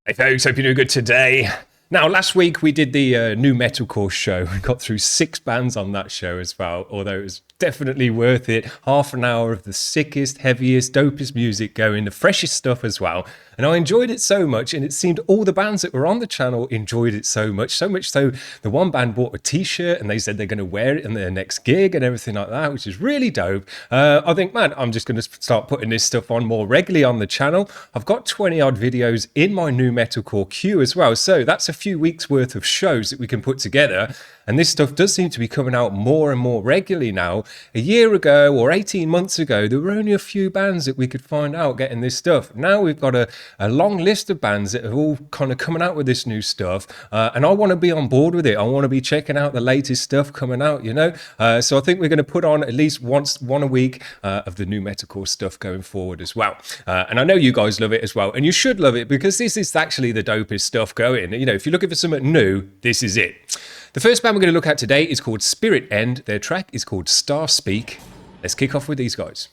Hey folks, hope you're doing good today. Now, last week we did the NuMetalcore show. We got through 6 bands on that show as well, although it was definitely worth it. Half an hour of the sickest, heaviest, dopest music going, the freshest stuff as well. And I enjoyed it so much, and it seemed all the bands that were on the channel enjoyed it so much so the one band bought a t-shirt and they said they're going to wear it in their next gig and everything like that, which is really dope. I think, man, I'm just going to start putting this stuff on more regularly on the channel. I've got 20 odd videos in my NuMetalcore queue as well, so that's a few weeks worth of shows that we can put together. And this stuff does seem to be coming out more and more regularly now. A year ago or 18 months ago, there were only a few bands that we could find out getting this stuff. Now we've got a long list of bands that are all kind of coming out with this new stuff. And I want to be on board with it. I want to be checking out the latest stuff coming out, you know. So I think we're going to put on at least one a week of the NuMetalcore stuff going forward as well. And I know you guys love it as well. And you should love it because this is actually the dopest stuff going. You know, if you're looking for something new, this is it. The first band we're going to look at today is called Spirit End. Their track is called Starspeak. Let's kick off with these guys.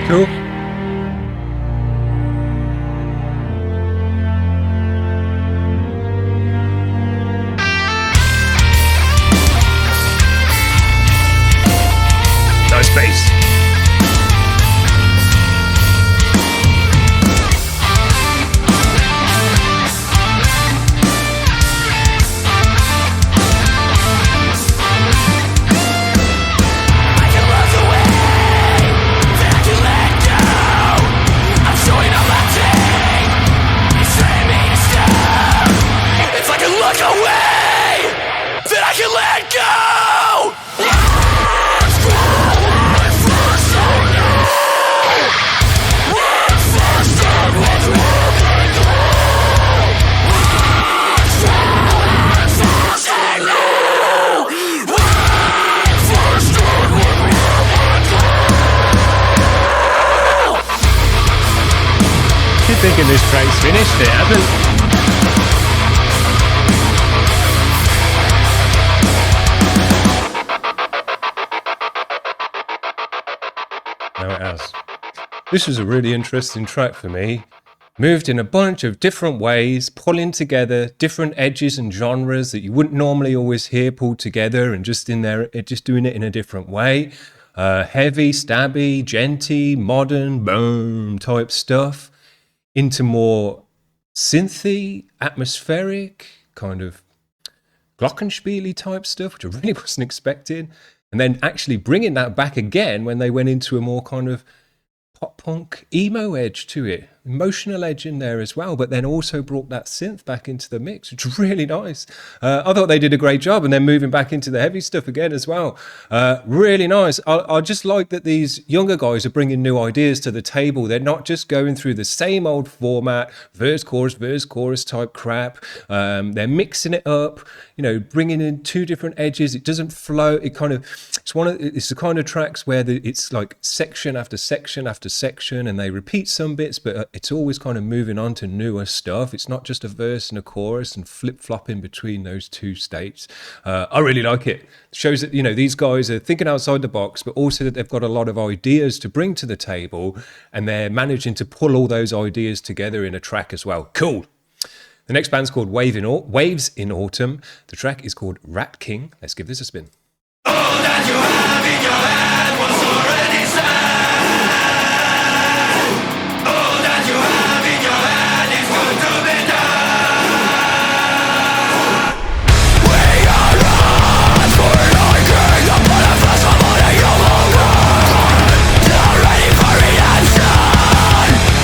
Cool. Nice bass. Thinking this track's finished, it hasn't. This was a really interesting track for me. Moved in a bunch of different ways, pulling together different edges and genres that you wouldn't normally always hear pulled together, and just in there, just doing it in a different way. Heavy, stabby, genty, modern, boom type stuff into more synthy, atmospheric, kind of glockenspiely type stuff, which I really wasn't expecting. And then actually bringing that back again when they went into a more kind of pop punk emo edge to it, emotional edge in there as well, but then also brought that synth back into the mix, which is really nice. I thought they did a great job, and then moving back into the heavy stuff again as well. Really nice. I just like that these younger guys are bringing new ideas to the table. They're not just going through the same old format, verse, chorus type crap. They're mixing it up, you know, bringing in two different edges. It doesn't flow. It's the kind of tracks where it's like section after section after section, and they repeat some bits, but it's always kind of moving on to newer stuff. It's not just a verse and a chorus and flip-flopping between those two states. I really like it. It shows that, you know, these guys are thinking outside the box, but also that they've got a lot of ideas to bring to the table, and they're managing to pull all those ideas together in a track as well. Cool. The next band's called Waves in Autumn. The track is called Ratking. Let's give this a spin. All that you have in your hand was already said. All that you have in your hand is going to be done. We are not for liking upon a flash of money you will run. Not ready for reaction,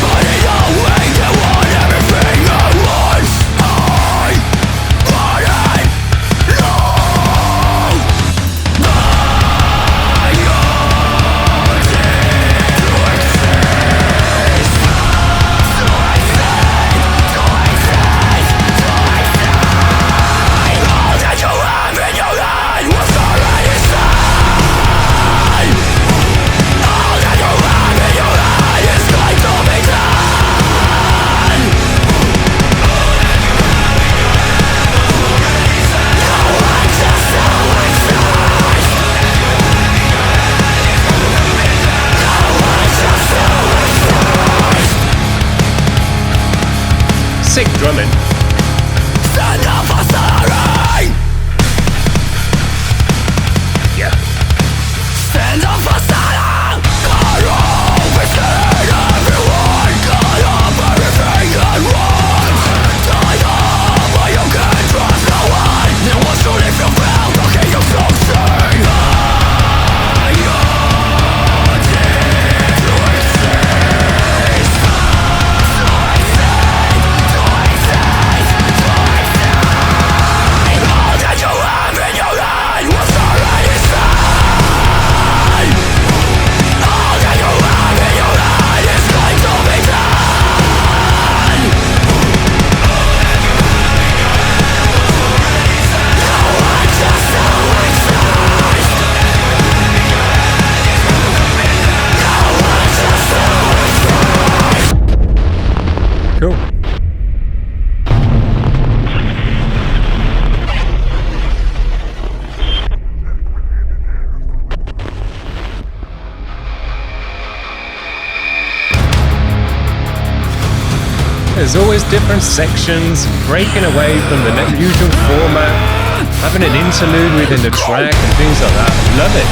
but in the way you want everything at once. I want it. Sick drumming. Yeah. Stand up for Santa! Got all within everyone. Got up everything at once. Tied up, but you can't trust no one. No one should if you fail to keep you closing. Cool. There's always different sections, breaking away from the usual format, having an interlude within the track and things like that. Love it.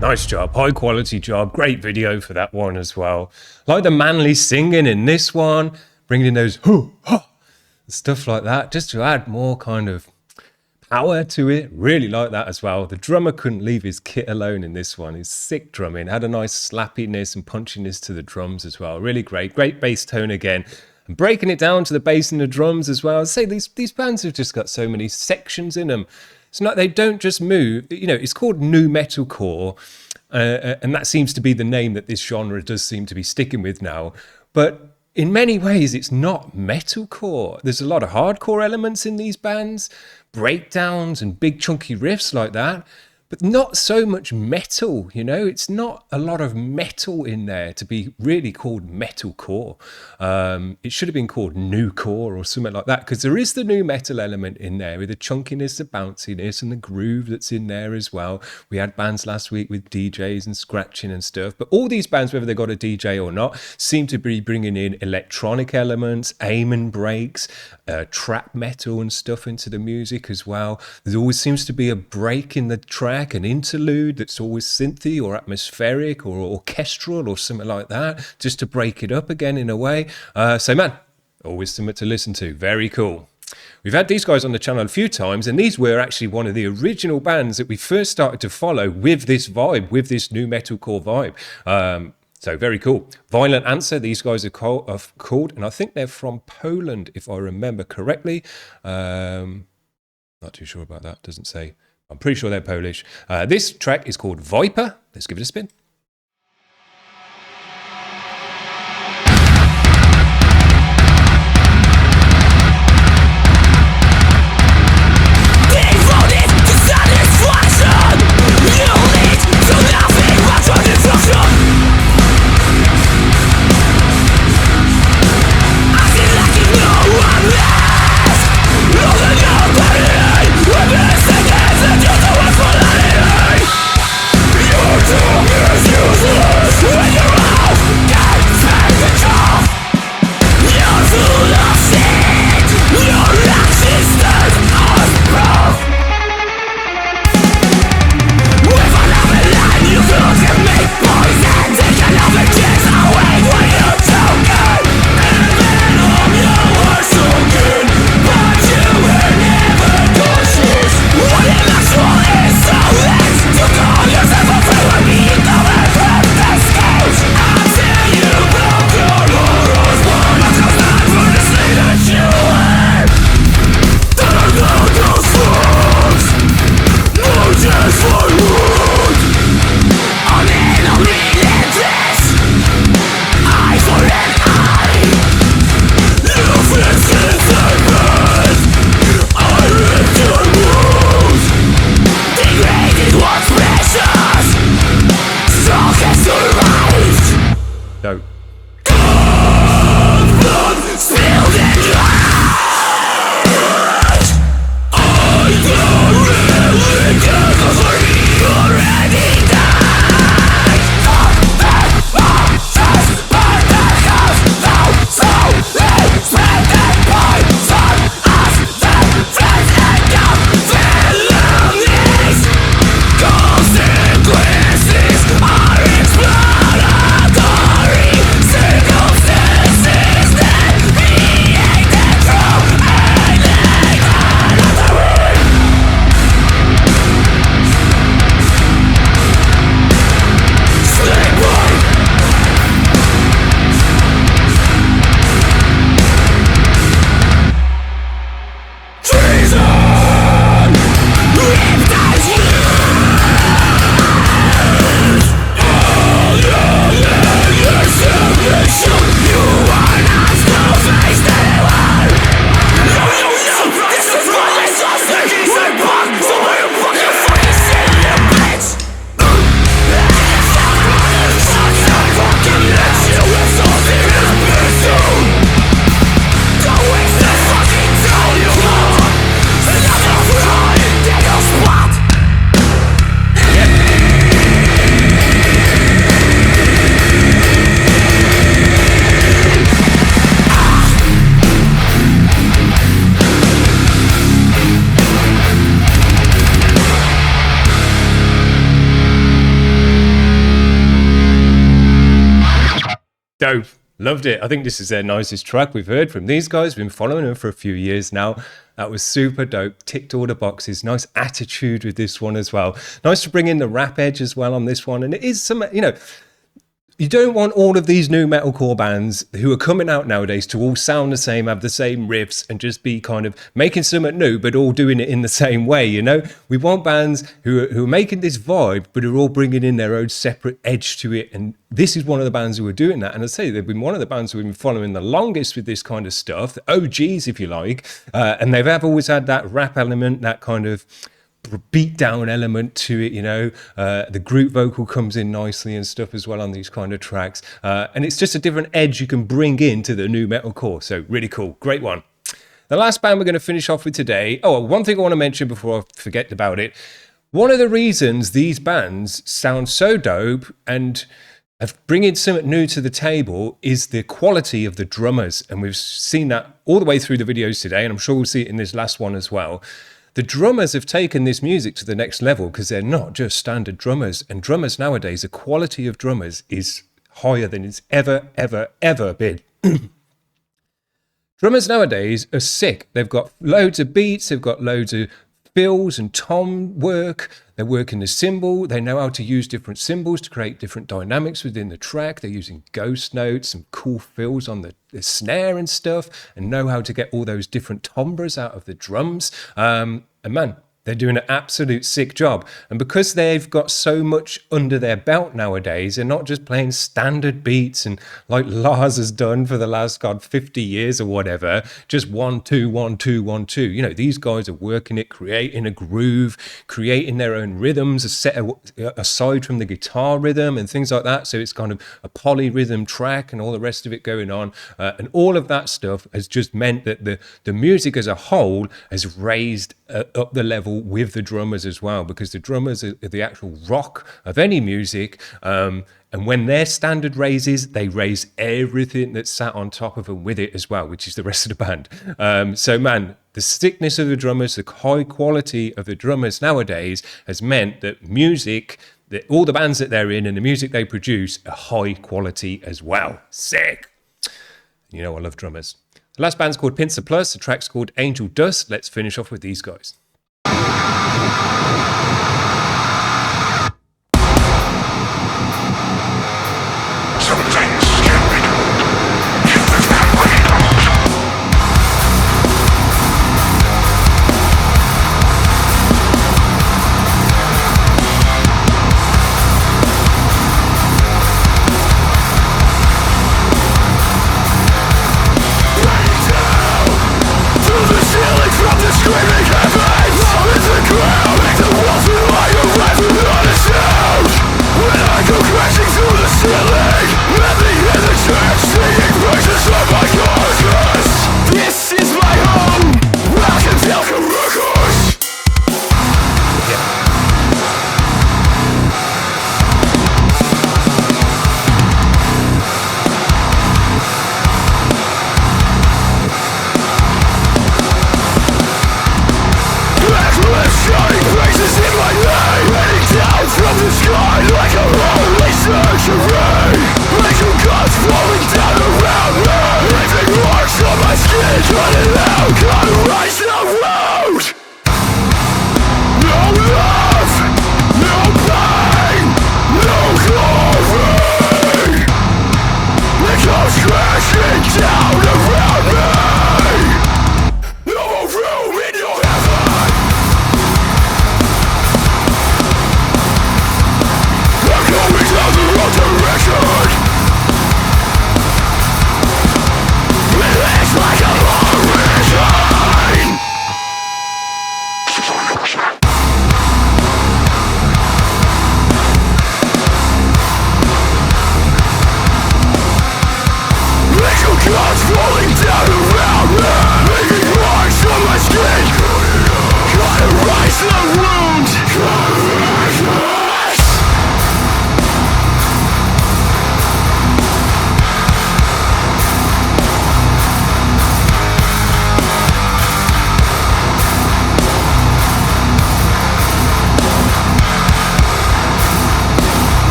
Nice job, high quality job, great video for that one as well. Like the manly singing in this one, bringing in those stuff like that, just to add more kind of power to it. Really like that as well. The drummer couldn't leave his kit alone in this one. He's sick drumming. Had a nice slappiness and punchiness to the drums as well. Really great. Great bass tone again. And breaking it down to the bass and the drums as well. I'd say these bands have just got so many sections in them. It's not, they don't just move. You know, it's called NuMetalcore. And that seems to be the name that this genre does seem to be sticking with now. But in many ways, it's not metalcore. There's a lot of hardcore elements in these bands, breakdowns and big chunky riffs like that, but not so much metal, you know? It's not a lot of metal in there to be really called metalcore. It should have been called nucore or something like that, because there is the nu metal element in there with the chunkiness, the bounciness, and the groove that's in there as well. We had bands last week with DJs and scratching and stuff, but all these bands, whether they got a DJ or not, seem to be bringing in electronic elements, aim and breaks, trap metal and stuff into the music as well. There always seems to be a break in the track, an interlude that's always synthy or atmospheric or orchestral or something like that, just to break it up again in a way. So man, always something to listen to. Very cool. We've had these guys on the channel a few times, and these were actually one of the original bands that we first started to follow with this vibe, with this NuMetalcore vibe. So very cool. Violent Answer, these guys are called, and I think they're from Poland, if I remember correctly. Not too sure about that, doesn't say. I'm pretty sure they're Polish. This track is called Viper. Let's give it a spin. Dope. Loved it. I think this is their nicest track we've heard from these guys. Been following them for a few years now. That was super dope. Ticked all the boxes. Nice attitude with this one as well. Nice to bring in the rap edge as well on this one. And it is some, you don't want all of these new metalcore bands who are coming out nowadays to all sound the same, have the same riffs, and just be kind of making something new, but all doing it in the same way, We want bands who are making this vibe, but are all bringing in their own separate edge to it. And this is one of the bands who are doing that. And I say they've been one of the bands who have been following the longest with this kind of stuff, the OGs, if you like. And they've always had that rap element, that kind of beat down element to it, the group vocal comes in nicely and stuff as well on these kind of tracks, and it's just a different edge you can bring into the new metalcore. So really cool, great one. The last band we're going to finish off with today, one thing I want to mention before I forget about it. One of the reasons these bands sound so dope and bringing something new to the table is the quality of the drummers, and we've seen that all the way through the videos today, and I'm sure we'll see it in this last one as well. The drummers have taken this music to the next level because they're not just standard drummers. And drummers nowadays, the quality of drummers is higher than it's ever, ever, ever been. Drummers nowadays are sick. They've got loads of beats. They've got loads of fills and tom work. They're working the cymbal. They know how to use different cymbals to create different dynamics within the track. They're using ghost notes and cool fills on the snare and stuff, and know how to get all those different timbres out of the drums. And man, they're doing an absolute sick job. And because they've got so much under their belt nowadays, they're not just playing standard beats and like Lars has done for the last, 50 years or whatever, just 1, 2, 1, 2, 1, 2. These guys are working it, creating a groove, creating their own rhythms, aside from the guitar rhythm and things like that. So it's kind of a polyrhythm track and all the rest of it going on. And all of that stuff has just meant that the music as a whole has raised up the level with the drummers as well, because the drummers are the actual rock of any music, and when their standard raises, they raise everything that's sat on top of them with it as well, which is the rest of the band. So man, the sickness of the drummers, the high quality of the drummers nowadays has meant that music, that all the bands that they're in and the music they produce are high quality as well. Sick. I love drummers. The last band's called Pincer Plus. The track's called Angeldust. Let's finish off with these guys.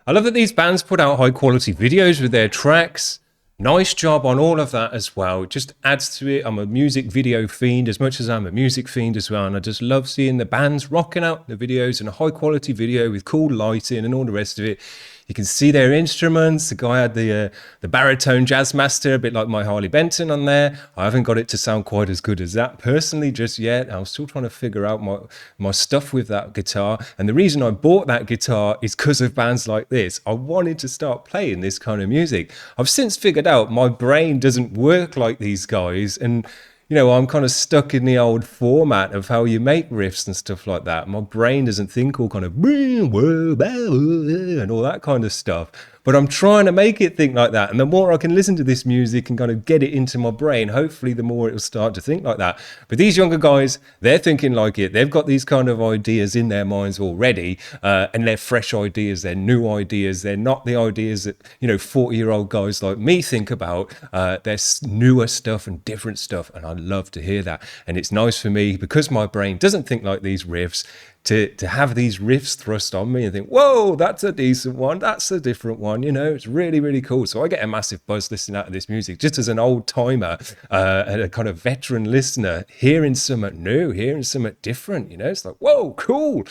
I love that these bands put out high quality videos with their tracks. Nice job on all of that as well. It just adds to it. I'm a music video fiend as much as I'm a music fiend as well. And I just love seeing the bands rocking out the videos in a high quality video with cool lighting and all the rest of it. You can see their instruments. The guy had the baritone jazz master, a bit like my Harley Benton on there. I haven't got it to sound quite as good as that personally just yet. I'm still trying to figure out my stuff with that guitar. And the reason I bought that guitar is because of bands like this. I wanted to start playing this kind of music. I've since figured out my brain doesn't work like these guys, and I'm kind of stuck in the old format of how you make riffs and stuff like that. My brain doesn't think all kind of and all that kind of stuff. But I'm trying to make it think like that. And the more I can listen to this music and kind of get it into my brain, hopefully the more it will start to think like that. But these younger guys, they're thinking like it. They've got these kind of ideas in their minds already. And they're fresh ideas. They're new ideas. They're not the ideas that, 40-year-old guys like me think about. They're newer stuff and different stuff. And I love to hear that. And it's nice for me, because my brain doesn't think like these riffs, to have these riffs thrust on me and think, whoa, that's a decent one, that's a different one, it's really, really cool. So I get a massive buzz listening out of this music, just as an old timer and a kind of veteran listener, hearing something new, hearing something different, it's like, whoa, cool.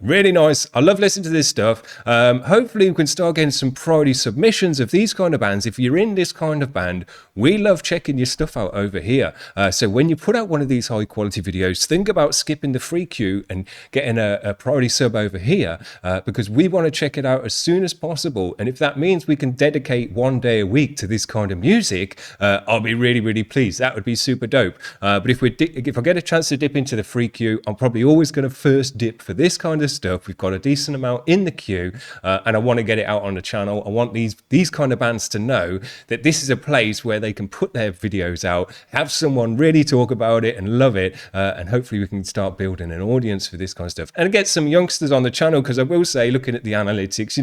Really nice. I love listening to this stuff. Hopefully we can start getting some priority submissions of these kind of bands. If you're in this kind of band, we love checking your stuff out over here. So when you put out one of these high quality videos, think about skipping the free queue and getting a priority sub over here, because we want to check it out as soon as possible. And if that means we can dedicate one day a week to this kind of music, I'll be really, really pleased. That would be super dope. But if I get a chance to dip into the free queue, I'm probably always going to first dip for this kind of stuff. We've got a decent amount in the queue, and I want to get it out on the channel. I want these kind of bands to know that this is a place where they can put their videos out, have someone really talk about it and love it, and hopefully we can start building an audience for this kind of stuff and get some youngsters on the channel. Because I will say, looking at the analytics,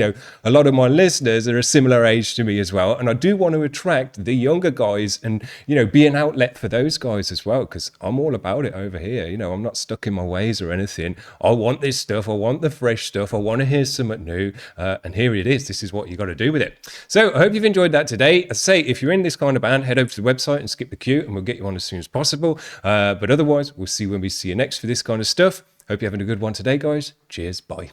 a lot of my listeners are a similar age to me as well, and I do want to attract the younger guys and be an outlet for those guys as well, because I'm all about it over here. I'm not stuck in my ways or anything. I want this stuff, I want the fresh stuff, I want to hear something new, and here it is. This is what you got to do with it. So I hope you've enjoyed that today. As I say, if you're in this kind of band, head over to the website and skip the queue and we'll get you on as soon as possible. But otherwise, we'll see when we see you next for this kind of stuff. Hope you're having a good one today, guys. Cheers. Bye.